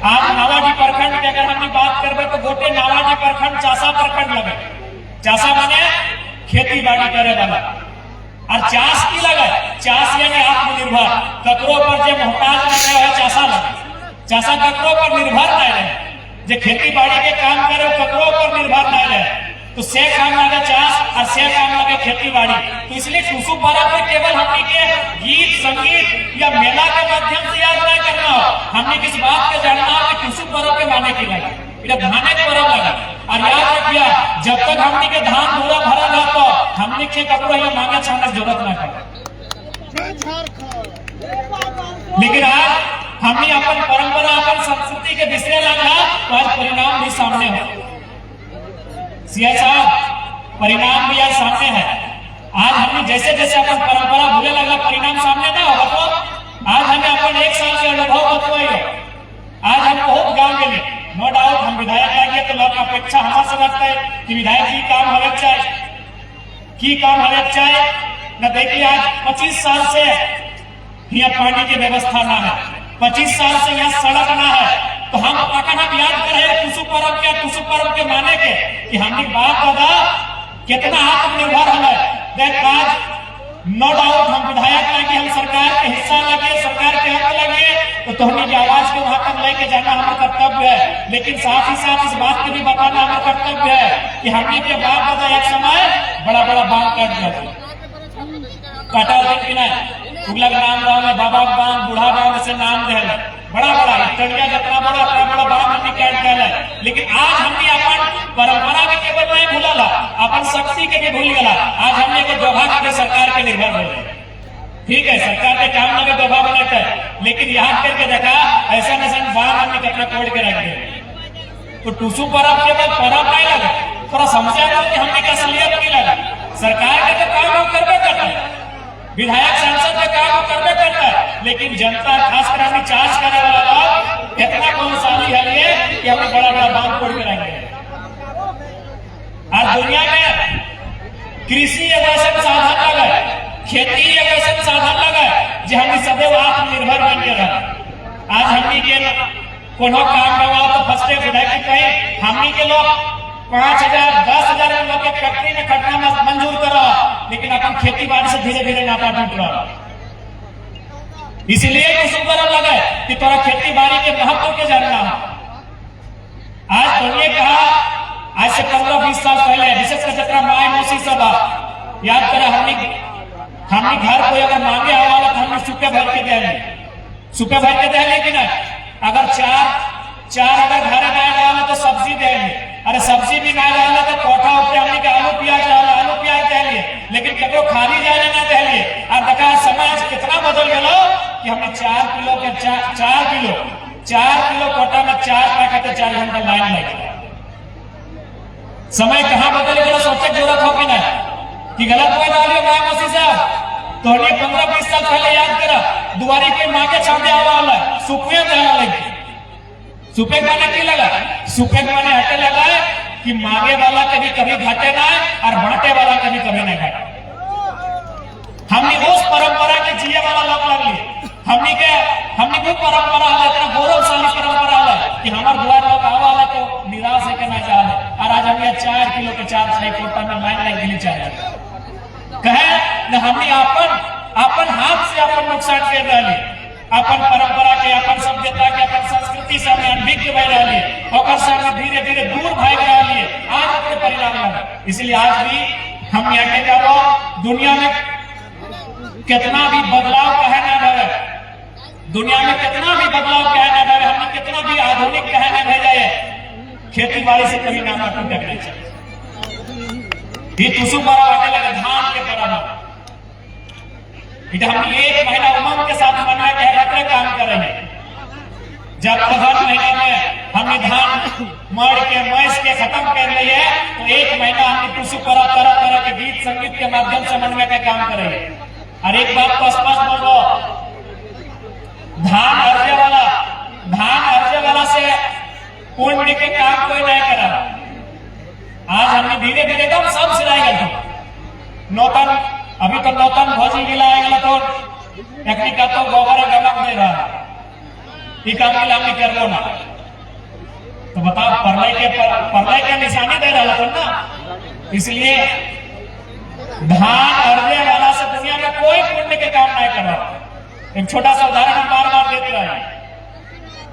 आज नावाडी प्रखंड की अगर हम बात करबे तो गोटे नावाडी प्रखंड चासा प्रखंड लगे। चासा माने खेती बाड़ी करे वाला और चास की लगे, चास यानी आत्मनिर्भर, ककरो पर जे मोहताज नहीं है चासा लगे। चासा ककरो पर निर्भर नहीं रहे, जे खेती बाड़ी के काम करे ककरो पर निर्भर नहीं रहे, तो से काम लगे चास और से काम लगे खेती बाड़ी। तो इसलिए टुसु पर्व में केवल हमने के गीत संगीत या मेला के माध्यम से याद नहीं करना हो, हमने किस बात के जानना हो कि टुसु पर्व के माने की लगे, इधर धाने के पर्व लगा। और याद रखिए जब तक हमने के धान पूरा भरा ना तो हमने के कपड़ों या मांगे छाने जरूरत ना पड़े। लेकिन आज हमने अपन परंपरा अपन संस्कृति के बिसरे लगा तो आज परिणाम भी सामने है। सीएम साहब परिणाम भी आज सामने है। आज हमने जैसे जैसे अपन परंपरा भूले लगा परिणाम सामने ना होगा तो आज हमें अपन 1 साल के अनुभव बताइए। आज हम बहुत गांव के लिए नो डाउट हम विधायक लगे तो लोग अपेक्षा हमारे से रखते हैं कि विधायक जी काम हवे चाहिए की काम हवे चाहिए न। देखिए आज 25 साल से यहाँ पानी की व्यवस्था ना है, 25 साल से यहाँ सड़क ना है, तो हम अगर याद करें टुसु पर्व के माने के कि हमने बात दादा कितना आत्मनिर्भर है। नो डाउट हम विधायक लगे, हम सरकार के हिस्सा लगे, सरकार के हक लगे तो हमने की आवाज को वहां तक लेके जाना हमारा कर्तव्य है। लेकिन साथ ही साथ इस बात को भी बताना हमारा कर्तव्य है कि हमने के बाप दादा एक समय बड़ा बड़ा बांध काट दिया था, काटा कि नहीं उगलक नाम गाँव में बाबा बांध बूढ़ा गाँव से नाम दे बड़ा बड़ा इटलिया जितना बड़ा बांध हमने काट दिया है। लेकिन आज हमने अपन परंपरा के केवल नहीं भूला, अपन शक्ति के भी भूल गया। आज हमने को दोभा के सरकार के निर्भर हो गए। ठीक है सरकार के काम में दोभा बनाते हैं, लेकिन यहाँ करके देखा ऐसा नैसा बांध हमने कपड़ा कोड़ के रख दिया। तो टुसु पर्व केवल पर्व नहीं लगा, थोड़ा समझा कि हमने का असलियत नहीं लगा। सरकार के तो काम हम करते करते हैं, विधायक सांसद के काम करते करते हैं, लेकिन जनता खासकर हमें चार्ज करने वाला लोग इतना कौशली है ये कि हमें बड़ा बड़ा बांध तोड़ के रखेंगे। आज दुनिया में कृषि एक ऐसा साधन लगा, खेती एक ऐसा साधन लगा जो हमें सदैव आत्मनिर्भर बन के रहा। आज हमने के कोनो काम करवाओ तो फर्स्ट विधायक कहे हमने के लोग 5,000 10,000 लोग के फैक्ट्री में खटना मंजूर करो, लेकिन अपन खेती बाड़ी से धीरे धीरे नाता टूट रहा। इसलिए टुसु पर्व लगा कि तोरा खेती बाड़ी के महत्व के जानना। आज तुमने कहा आज से 15-20 साल पहले विशेषकर जितना माए मौसी सब याद करा हमने घर को अगर मांगे आवाला तो हमने सूखे भर के देंगे, सूखे भर के देंगे कि नहीं। अगर चार अगर घर आएगा तो सब्जी देंगे, अरे सब्जी भी ना डालना तो कोठा ऊपर हमने के आलू प्याज दे लिए, लेकिन कभी खाली जाने ना दे लिए। और देखा समाज कितना बदल गया कि हमने 4 किलो के 4 किलो कोटा में 4 पैकेट 4 घंटा लाइन लगे। समय कहाँ बदल गया सोचे जरूरत हो कि नहीं कि गलत कोई डालिए माए मौसी साहब। तो 15-20 साल पहले याद करा दुआरी कोई मांगे छापे आवा सुपे लगी। सुपे माने की लगा, सुपे माने हटे लगा कि मांगे वाला कभी घटे ना और बांटे वाला कभी नहीं घटे। हमने उस परंपरा के जिये वाला लोग लगली, हमने वो परंपरा है इतना गौरवशाली परंपरा है कि हमारे द्वार लोग आवा तो निराश है ना चाह। और आज हमें 4 किलो के 4 कोटा में लाइन लग गई चाहिए कहे न हमने अपन हाथ से अपन नुकसान कर रही, अपन परंपरा के अपन सभ्यता के अपन संस्कृति से हमें अनभिज्ञ बह रही और धीरे धीरे दूर भाग रही है। आज अपने परिणाम लगा। इसलिए आज भी हम यहाँ के दुनिया में कितना भी बदलाव कहे ना रहे, दुनिया में कितना भी बदलाव कहे ना रहे, हमने कितना भी आधुनिक कहे ना भेजा है, खेती बाड़ी से कभी नाता टूटना चाहिए। ये टुसु पर्व आने लगे धान के पर्व, हम 1 महीना उमंग के साथ मना के रखने काम कर रहे हैं। जब अगस्त महीने में हमने धान मर के मैस के खत्म कर लिए तो 1 महीना हमने टुसु पर्व तरह तरह के गीत संगीत के माध्यम से मनवे का काम कर रहे हैं। और एक बात तो स्पष्ट बोलो, धान अर्जे वाला से पुण्य के काम कोई नहीं करा। आज हमने धीरे धीरे एकदम सब सिलाई गए नौतन, अभी तो नौतन भोजी गिलाएगा तो एक तो गोबर गलत दे रहा है, ये काम हमने कर लो ना। तो बताओ प्रलय के निशानी दे रहा था ना। इसलिए धान अर्जे वाला से दुनिया में कोई पुण्य के काम नहीं कर रहा। एक छोटा सा उदाहरण हम बार बार देते रहे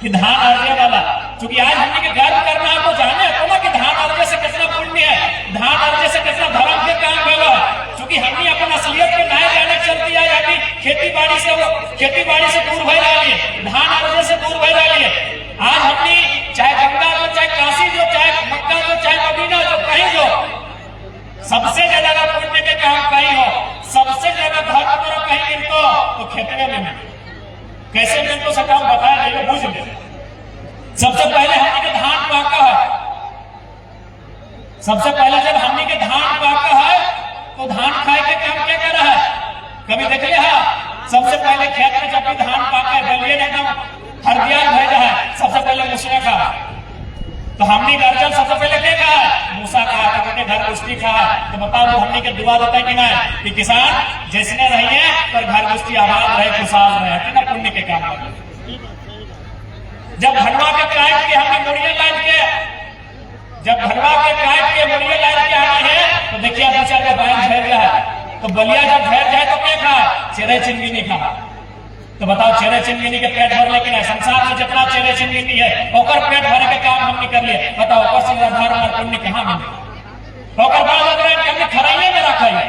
कि धान अर्जे वाला, क्योंकि आज हमने के गर्व करना है तो जाने तो ना कि धान अर्जे से कितना पुण्य है, धान अर्जे से कितना धर्म के काम भेलो है। क्योंकि हमने अपन असलियत के नए जाने चलती है, यानी खेती बाड़ी से दूर भय रही है, धान अर्जे से दूर भय रही है। आज हमने चाहे गंगा जो, चाहे काशी जो, चाहे मक्का जो, चाहे मदीना जो, कहीं जो, सबसे ज्यादा पुण्य के काम कहीं हो, सबसे ज्यादा धर्म करो कहीं मिलतो तो खेतवे में मिलतो। कैसे मिलतो से काम बताया जाएगा, बुझ ले। सबसे पहले हमने के धान पाका है, सबसे पहले जब हमने के धान पाका है तो धान खाए के काम क्या कर रहा है, कभी देख लिया? सबसे पहले खेत में जब भी धान पाका है, बलिए एकदम हरदियार भेजा है, सबसे पहले मुसरा का। तो हमने गर्जन सबसे पहले क्या कहा है, मूसा कहा, अपने घर गुस्ती कहा। तो बताओ वो हमने के दुआ देता है कि ना कि किसान जैसने रहिए पर घर गुस्ती आबाद रहे, खुशहाल रहे, कितना पुण्य के काम है। जब घरवा के काट के हमने मुड़िया लाइन के, जब घरवा के काट के मुड़िया लाइन के आना है तो देखिए बच्चा का बैन झेल रहा है। तो बलिया जब घेर जाए तो क्या खा, चेहरे चिंगिनी खा। तो बताओ चेहरे चिंगिनी के पेट भर लेकिन संसार में जितना चेहरे चिंगिनी है ओकर पेट भरे के काम हमने कर लिए। बताओ ओकर से धर्म और पुण्य कहाँ मिले। ओकर बाद अगर हमने खरैया में रखा है,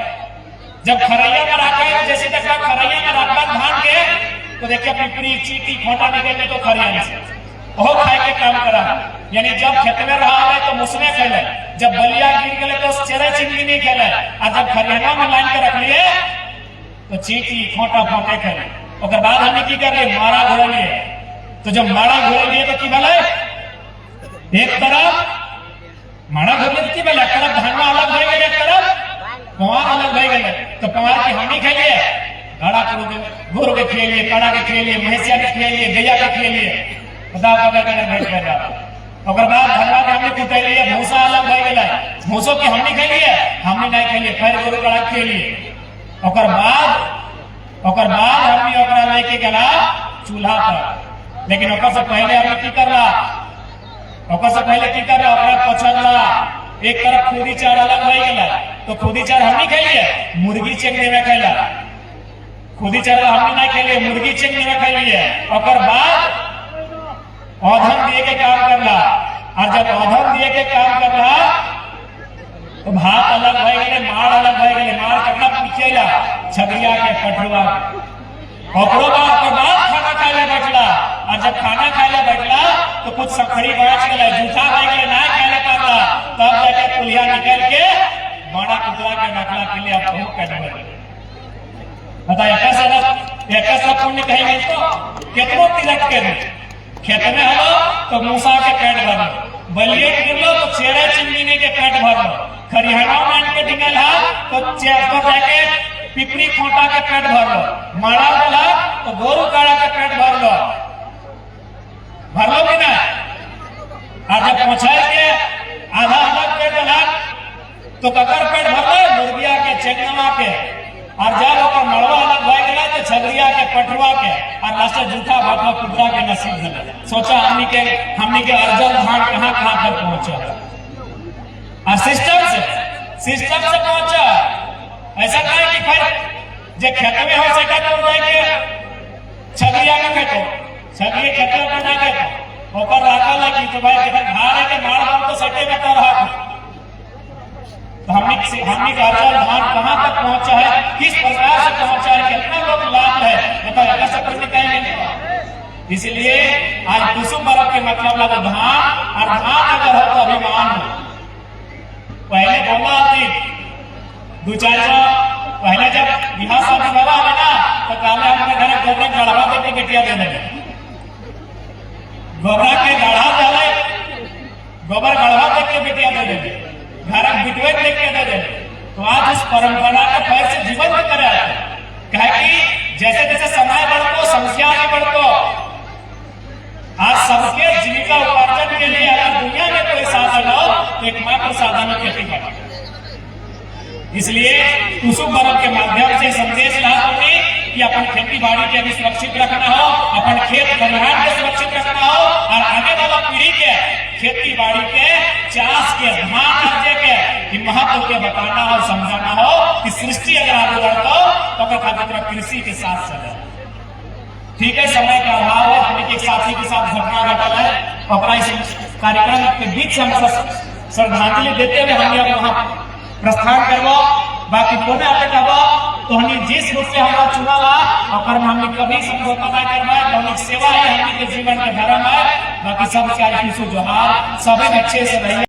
जब खरैया में रखा है जैसे तक खरैया में रखा धान के तो देखिए पिपरी चीटी खोटा निकले तो खरिया से वो खाए के काम करा। यानी जब खेत में रहा है तो मुसने खेले, जब बलिया गिर गए तो चेहरे चिंगिनी खेले, और जब खरियाना में लाइन के रख लिए तो चीटी खोटा फोटे खेले। और बाद हमने की कर लिए, मारा घोड़े लिए। तो जब मारा घोड़े लिए तो की भले एक तरफ मारा घोड़े की भले, एक तरफ धनवा अलग हो गए, एक तरफ पवार अलग हो गए। तो पवार की हमने खेलिए, घड़ा घोर के खेलिए, कड़ा के खेलिए, भैंसिया के खेलिए, गैया के खेलिए, बताओ भेंट कर जाता। और बाद धनवा के हमने कुटेलिए, भूसा अलग हो गए, भूसों की हमने खेलिए, हमने नहीं खेलिए, फिर गोरू कड़ा खेलिए। और बाद हमने ओकरा लेके गला चूल्हा पर। लेकिन ओकर से पहले हमने की कर रहा, ओकर से पहले की कर रहा, ओकरा पछड़ला। एक तरफ खुदी चार अलग हो गया तो खुदी चार हमने खेलिए, मुर्गी चेंगने में खेला। खुदी चार हमने नहीं खेलिए, मुर्गी चेंगने में खेलिए। और बाद औधन दिए के काम करला, और जब औधन दिए के काम करला तो भात अलग हो गए, मार अलग हो गए। मार करना पीछेला छगड़िया के पटुआ, और बाद खाना खाए बैठला। और जब खाना खाए बैठला तो कुछ सखड़ी बच गए, जूठा हो गए, ना खाए पाता, तब जाके पुलिया निकल के बड़ा कुतरा के रखला के लिए आप बताइए कैसा पुण्य कहेंगे। तो कितनों तिलक के खेत में हलो तो मूसा के पेट भर, बलिए गिरलो तो चेहरे चिंगिनी के पेट भर, खरिहाना मान के डिंगल है तो जाके पिपरी खोटा के पेट भर लो, मारा वाला तो गोरू काड़ा के पेट भर लो कि ना। और जब पहुंचाए के आधा अलग पेट अलग तो ककर पेट भर लो, मुर्गिया के, चेंगवा के। और जब ओकर मड़वा अलग हो गया तो छगड़िया के, पटुआ के, और लास्ट जूठा भाटवा कुदरा के नसीब मिले। सोचा हमनी के अर्जन धान कहाँ तक पहुंचा, और सिस्टम से पहुंचा। ऐसा कहे कि फिर जो खेत में हो सका तो जाके छगड़िया में खेतो, छगड़ी खेत में ना खेतो ओकर राखा लगी तो भाई घर के मार तो सटे में तो रहा। तो हमने का अर्जन धान कहाँ तक पहुंचा है, किस प्रकार से पहुंचा है, कितना लोग लाभ है, बताओ ऐसा कुछ कहेंगे। इसलिए आज कुसुम पर्व के मतलब लगा धान, और धान अगर हो तो अभिमान हो। पहले बोला थी दो चार पहले जब बिहार शादी वाला है ना तो काले अपने घर गोबरा गढ़वा देके बेटिया दे देंगे, गोबरा के गढ़ा डाले, गोबर गढ़वा देख के बेटिया दे देंगे, घर बिटवे देख के दे देंगे। तो आज उस परंपरा का पैर से जीवन में करे कहे कि जैसे जैसे समय बढ़तो समस्या भी बढ़तो, आज सबके जीविका उपार्जन के लिए अगर दुनिया में कोई साधन हो तो एकमात्र साधन है खेती बाड़ी। इसलिए कुसुम पर्व के माध्यम से संदेश ला कि अपन खेती बाड़ी के भी सुरक्षित रखना हो, अपन खेत खलिहान के सुरक्षित रखना हो, और आगे वाला पीढ़ी के खेती बाड़ी के चाष के धान अर्जे के कि महत्व के बताना हो समझाना हो कि सृष्टि अगर आगे बढ़तो तो खातिर कृषि के साथ चले। ठीक है, समय का अभाव है, हमने एक साथी के साथ घटना घटल है और इस कार्यक्रम के बीच हम श्रद्धांजलि देते हुए हम वहां प्रस्थान करबो। बाकी कोने आते कहबो तो हमने जिस रूप से हमारा चुना ला और हमने कभी समझौता नहीं करवाए, तो सेवा है हमने के जीवन का धर्म है। बाकी सब जोहार, सभी अच्छे से रहिए।